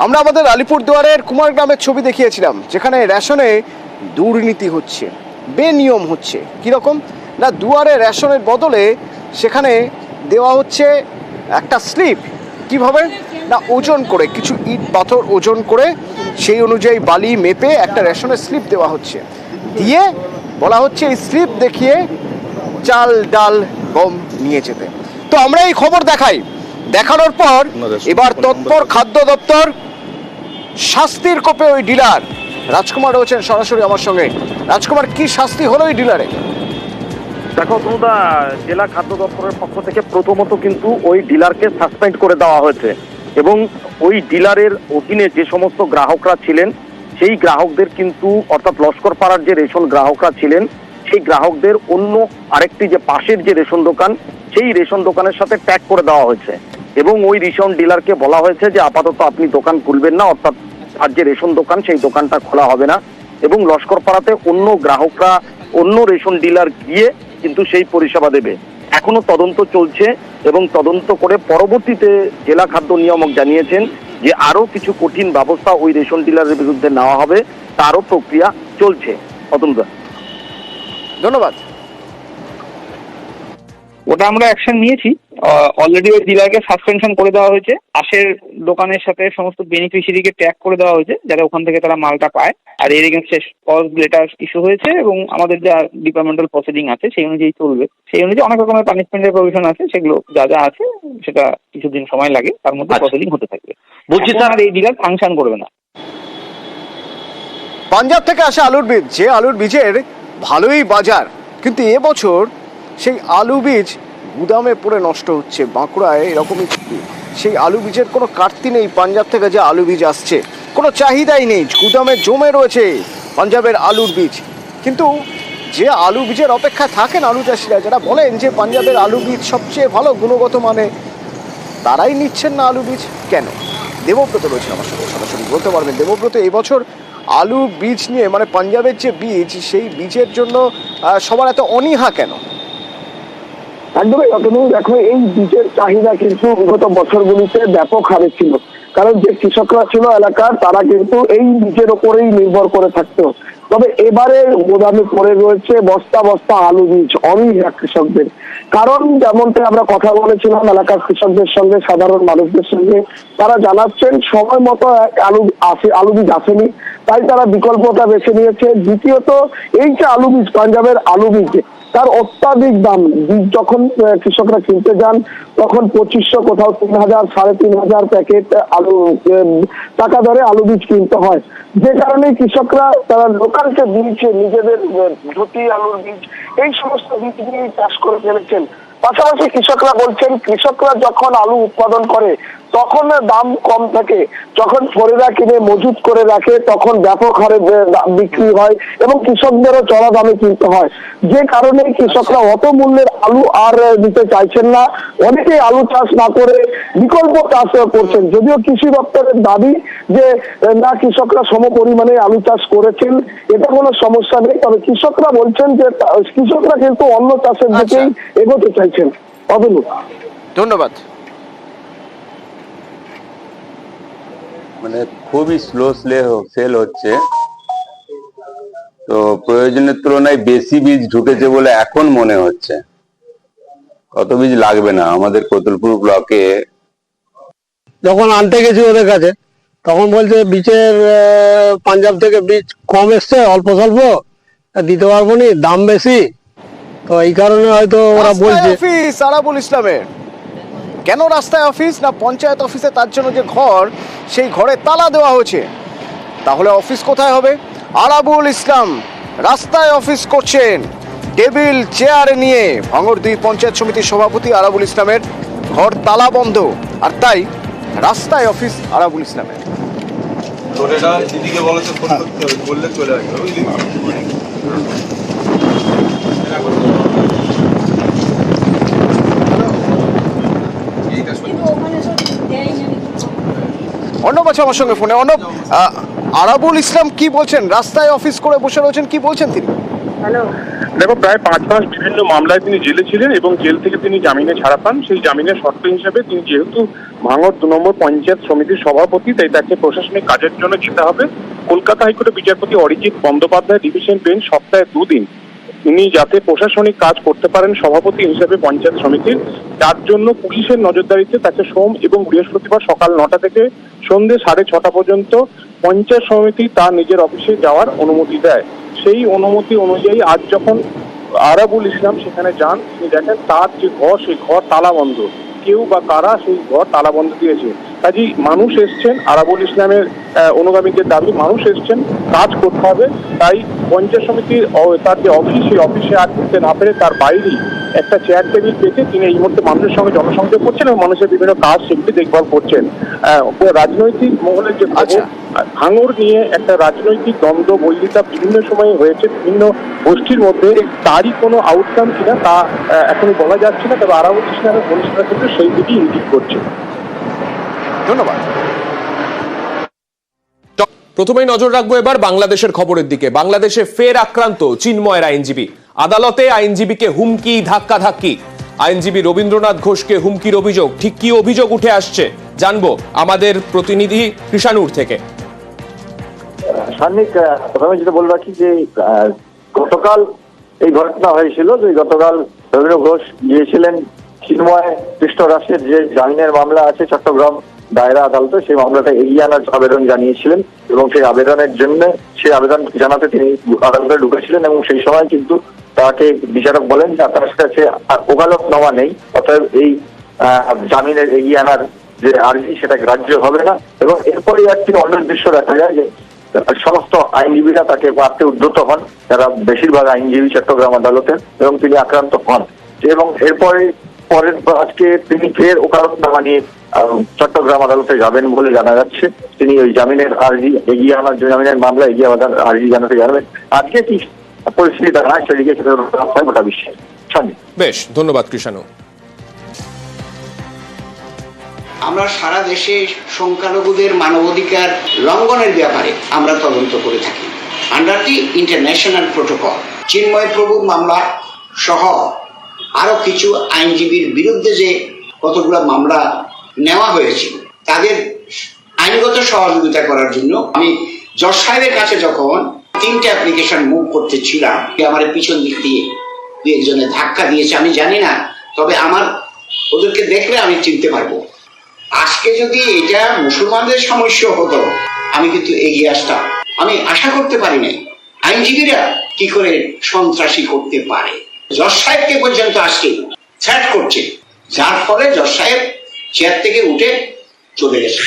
আমরা আমাদের আলিপুরদুয়ারের কুমারগ্রামের ছবি দেখিয়েছিলাম, যেখানে রেশনে দুর্নীতি হচ্ছে, বেনিয়ম হচ্ছে। কীরকম না, দুয়ারে রেশনের বদলে সেখানে দেওয়া হচ্ছে একটা স্লিপ। কিভাবে না, ওজন করে, কিছু ইট পাথর ওজন করে সেই অনুযায়ী বালি মেপে একটা রেশনের স্লিপ দেওয়া হচ্ছে, দিয়ে বলা হচ্ছে এই স্লিপ দেখিয়ে চাল ডাল গম নিয়ে যেতে। তো আমরা এই খবর দেখাই, দেখানোর পর এবার তৎপর খাদ্য দপ্তর, শাস্তির কোপে ওই ডিলার। রাজকুমার রয়েছেন সরাসরি আমার সঙ্গে। রাজকুমার, কি শাস্তি হলো ওই ডিলারে? দেখো তনুদা, জেলা খাদ্য দপ্তরের পক্ষ থেকে প্রথমত কিন্তু ওই ডিলারকে সাসপেন্ড করে দেওয়া হয়েছে এবং ওই ডিলারের অধীনে যে সমস্ত গ্রাহকরা ছিলেন সেই গ্রাহকদের কিন্তু, অর্থাৎ লস্কর পাড়ার যে রেশন গ্রাহকরা ছিলেন সেই গ্রাহকদের অন্য আরেকটি যে পাশের যে রেশন দোকান, সেই রেশন দোকানের সাথে ট্যাগ করে দেওয়া হয়েছে এবং ওই রেশন ডিলারকে বলা হয়েছে যে আপাতত আপনি দোকান খুলবেন না, অর্থাৎ আর যে রেশন দোকান সেই দোকানটা খোলা হবে না এবং লস্কর পাড়াতে অন্য গ্রাহকরা অন্য রেশন ডিলার গিয়ে কিন্তু সেই পরিষেবা দেবে। এখনো তদন্ত চলছে এবং তদন্ত করে পরবর্তীতে জেলা খাদ্য নিয়ামক জানিয়েছেন যে আরো কিছু কঠিন ব্যবস্থা ওই রেশন ডিলারের বিরুদ্ধে নেওয়া হবে, তারও প্রক্রিয়া চলছে। অতনুদা, ধন্যবাদ। ওটা আমরা অ্যাকশন নিয়েছি, অলরেডি ওই ডিলারকে সাসপেনশন করে দেওয়া হয়েছে। পাশের দোকানের সাথে সমস্ত বেনিফিশিয়ারিকে ট্যাগ করে দেওয়া হয়েছে যাতে ওখান থেকে তারা মালটা পায়। আর এর এগেনস্টে কজ লেটার ইস্যু হয়েছে এবং আমাদের যা ডিপার্টমেন্টাল প্রসিডিং আছে সেই অনুযায়ী চলবে। সেই অনুযায়ী অনেক রকমের পানিশমেন্টের প্রভিশন আছে, সেগুলো যা যা আছে সেটা কিছুদিন সময় লাগে, তার মধ্যে প্রসিডিং হতে থাকবে। বলছি স্যার, এই ডিলার ফাংশন করবে না। পাঞ্জাব থেকে আসা আলুর বীজ, যে আলুর বীজের ভালোই বাজার, কিন্তু এবছর সেই আলু বীজ গুদামে পড়ে নষ্ট হচ্ছে। বাঁকুড়ায় এরকমই, সেই আলু বীজের কোনো কাটতি নেই। পাঞ্জাব থেকে যে আলু বীজ আসছে কোনো চাহিদাই নেই, গুদামে জমে রয়েছে পাঞ্জাবের আলুর বীজ। কিন্তু যে আলু বীজের অপেক্ষায় থাকেন আলু চাষিরা, যারা বলেন যে পাঞ্জাবের আলু বীজ সবচেয়ে ভালো গুণগত মানে, তারাই নিচ্ছেন না আলু বীজ কেন? দেবব্রত রয়েছেন আমার সঙ্গে, সরাসরি বলতে পারবেন। দেবব্রত, এবছর আলু বীজ নিয়ে, মানে পাঞ্জাবের যে বীজ, সেই বীজের জন্য সবার এত অনীহা কেন? একদমই অতনু, দেখো এই বীজের চাহিদা কিন্তু বিগত বছরগুলিতে ব্যাপক হারে ছিল, কারণ যে কৃষকরা ছিল এলাকার তারা কিন্তু এই বীজের ওপরেই নির্ভর করে থাকতো। তবে এবারে গোদামে পড়ে রয়েছে বস্তা বস্তা আলু বীজ, অনীহা কৃষকদের। কারণ যেমনটা আমরা কথা বলেছিলাম এলাকার কৃষকদের সঙ্গে, সাধারণ মানুষদের সঙ্গে, তারা জানাচ্ছেন সময় মতো আলু বীজ আসেনি, তাই তারা বিকল্পটা বেছে নিয়েছে। দ্বিতীয়ত, এই যে আলু বীজ, পাঞ্জাবের আলু বীজ, তার অত্যাধিক দাম। বীজ যখন কৃষকরা কিনতে যান তখন 2500, কোথাও 3000, 3500 প্যাকেট আলু টাকা দরে আলু বীজ কিনতে হয়। যে কারণে কৃষকরা তারা লোকাল যে বীজ, নিজেদের ঝুটি আলুর বীজ, এই সমস্ত বীজ দিয়ে চাষ করে ফেলেছেন। পাশাপাশি কৃষকরা বলছেন, কৃষকরা যখন আলু উৎপাদন করে তখন দাম কম থাকে, যখন ফরেরা কিনে মজুত করে রাখে তখন ব্যাপক হারে বিক্রি হয় এবং কৃষকদেরও চড়া দামে কিনতে হয়। যে কারণে কৃষকরা অত মূল্যের আলু আর দিতে চাইছেন না, অনেকেই আলু চাষ না করে বিকল্প চাষ করছেন। যদিও কৃষি দপ্তরের দাবি যে না, কৃষকরা সম পরিমাণে আলু চাষ করেছেন, এটা কোনো সমস্যা নেই। তবে কৃষকরা বলছেন যে কৃষকরা কিন্তু অন্য চাষের দিকেই এগোতে চাইছেন। অবলু, ধন্যবাদ। মানে খুবই স্লো সেল হচ্ছে, তো প্রয়োজনের তুলনায় বেশি বীজ ঢুকেছে বলে এখন মনে হচ্ছে। কত বীজ লাগবে না। আমাদের কোতুলপুর ব্লকে যখন আনতে গেছি ওদের কাছে, তখন বলছে বীজের পাঞ্জাব থেকে বীজ কম এসছে, অল্প স্বল্প দিতে পারবো নি, দাম বেশি। তো এই কারণে হয়তো ওরা বলছে। অফিস আরাবুল ইসলামের কেন রাস্তায় অফিস? না পঞ্চায়েত অফিসে তার জন্য যে ঘর, সেই ঘরে তালা দেওয়া হয়েছে। তাহলে অফিস কোথায় হবে? আরাবুল ইসলাম রাস্তায় অফিস করছেন, টেবিল চেয়ার নিয়ে। ভাঙড় 2 পঞ্চায়েত সমিতির সভাপতি আরাবুল ইসলামের ঘর তালা বন্ধ, আর তাই রাস্তায় অফিস আরাবুল ইসলামের। অর্ণব আছে আমার সঙ্গে ফোনে। অর্ণব, আরাবুল ইসলাম কি বলছেন? রাস্তায় অফিস করে বসে রয়েছেন, কি বলছেন তিনি? দেখো, প্রায় 5 মাস বিভিন্ন মামলায় তিনি জেলে ছিলেন এবং জেল থেকে তিনি জামিনে ছাড়া পান। সেই জামিনের শর্ত হিসেবে তিনি যেহেতু ভাঙড় 2 নম্বর পঞ্চায়েত সমিতির সভাপতি, তাই তাকে প্রশাসনিক কাজের জন্য যেতে হবে। কলকাতা হাইকোর্টের বিচারপতি অরিজিৎ বন্দ্যোপাধ্যায় ডিভিশন বেঞ্চ সপ্তাহে 2 দিন তিনি যাতে প্রশাসনিক কাজ করতে পারেন সভাপতি হিসেবে পঞ্চায়েত সমিতির, তার জন্য পুলিশের নজরদারিতে তাকে সোম এবং বৃহস্পতিবার সকাল 9টা থেকে সন্ধ্যে 6:30 পর্যন্ত পঞ্চায়েত সমিতি তার নিজের অফিসে যাওয়ার অনুমতি দেয়। সেই অনুমতি অনুযায়ী আজ যখন আরাবুল ইসলাম সেখানে যান, তিনি দেখেন তার যে ঘর, সেই ঘর তালাবন্ধ। কেউ বা কারা সেই ঘর তালাবন্ধ দিয়েছে। কাজেই মানুষ এসছেন, আরাবুল ইসলামের অনুগামীদের দাবি, মানুষ এসছেন, কাজ করতে হবে। তাই পঞ্চায়েত সমিতির তার যে অফিস, সেই অফিসে আর ঢুকতে না পেরে তার বাইরেই একটা চেয়ার টেবিল পেতে তিনি এই মুহূর্তে মানুষের সঙ্গে জনসংযোগ করছেন এবং মানুষের বিভিন্ন কাজ সেগুলি দেখভাল করছেন। রাজনৈতিক মহলের যে ভাঙড় নিয়ে একটা রাজনৈতিক দ্বন্দ্ব বৈরিতা বিভিন্ন সময়ে হয়েছে বিভিন্ন গোষ্ঠীর মধ্যে, তারই কোনো আউটকাম কিনা তা এখনো বলা যাচ্ছে না। তবে আরাবুল ইসলামের ঘনিষ্ঠরা কিন্তু সেই দিকেই ইঙ্গিত করছে। ধন্যবাদ। প্রথমেই নজর রাখবো এবার বাংলাদেশের খবরের দিকে। বাংলাদেশে ফের আক্রান্ত চিন্ময়ের আইনজীবী। আদালতে আইনজীবীকে হুমকি, ধাক্কাধাক্কি। আইনজীবী রবীন্দ্রনাথ ঘোষকে হুমকির অভিযোগ। ঠিক কি অভিযোগ উঠে আসছে জানবো আমাদের প্রতিনিধি কৃষাণুর থেকে। সান্নিক, প্রথমে যেটা বলে রাখি যে গতকাল এই ঘটনা হয়েছিল যে গতকাল রবীন্দ্র ঘোষ গিয়েছিলেন চিন্ময় কৃষ্ণ দাসের যে জামিনের মামলা আছে চট্টগ্রাম দায়রা আদালতে, সেই মামলাটা এগিয়ে আনার আবেদন জানিয়েছিলেন এবং সেই আবেদনের জন্য সেই আবেদন জানাতে তিনি আদালতে ঢুকেছিলেন এবং সেই সময় কিন্তু তাকে বিচারক বলেন যে তার কাছে ওকালতনামা নেই, অতএব এই জামিনের এগিয়ে আনার যে আর্জি সেটা গ্রাহ্য হবে না। এবং এরপরে একটি অন্য দৃশ্য দেখা যায় যে সমস্ত আইনজীবীরা তাকে মারতে উদ্যত হন, যারা বেশিরভাগ আইনজীবী চট্টগ্রাম আদালতে, এবং তিনি আক্রান্ত হন। এবং এরপরে আজকে তিনি ফের ওকালতনামা নিয়ে চট্টগ্রাম আদালতে যাবেন বলে জানা যাচ্ছে। তিনি ওই জামিনের আর্জি এগিয়ে আনার জন্য, জামিনের মামলা এগিয়ে আনার আর্জি জানাতে যাবেন। আজকে কি পরিস্থিতি দাঁড়ায় সেদিকে গোটা বিশ্বে। বেশ, ধন্যবাদ কৃষাণু। আমরা সারা দেশে সংখ্যালঘুদের মানবাধিকার লঙ্ঘনের ব্যাপারে আমরা তদন্ত করে থাকি আন্ডার দি ইন্টারন্যাশনাল প্রোটোকল। চিন্ময় প্রভুর মামলা সহ আরো কিছু আইনজীবীর বিরুদ্ধে যে কতগুলো মামলা নেওয়া হয়েছিল তাদের আইনগত সহযোগিতা করার জন্য আমি জজ সাহেবের কাছে যখন 3টে অ্যাপ্লিকেশন মুভ করতেছিলাম, আমার পিছন দিক দিয়ে 2-একজনের ধাক্কা দিয়েছে, আমি জানি না, তবে আমার ওদেরকে দেখলে আমি চিনতে পারবো। আজকে যদি এটা মুসলমানদের সমস্যা হতো আমি কিন্তু এগিয়ে আসতাম। আমি আশা করতে পারি নাই আইনজীবীরা কি করে সন্ত্রাসী করতে পারে। জজ সাহেবকে পর্যন্ত আজকে থ্রেট করছে, যার ফলে জজ সাহেব চেয়ার থেকে উঠে চলে গেছে।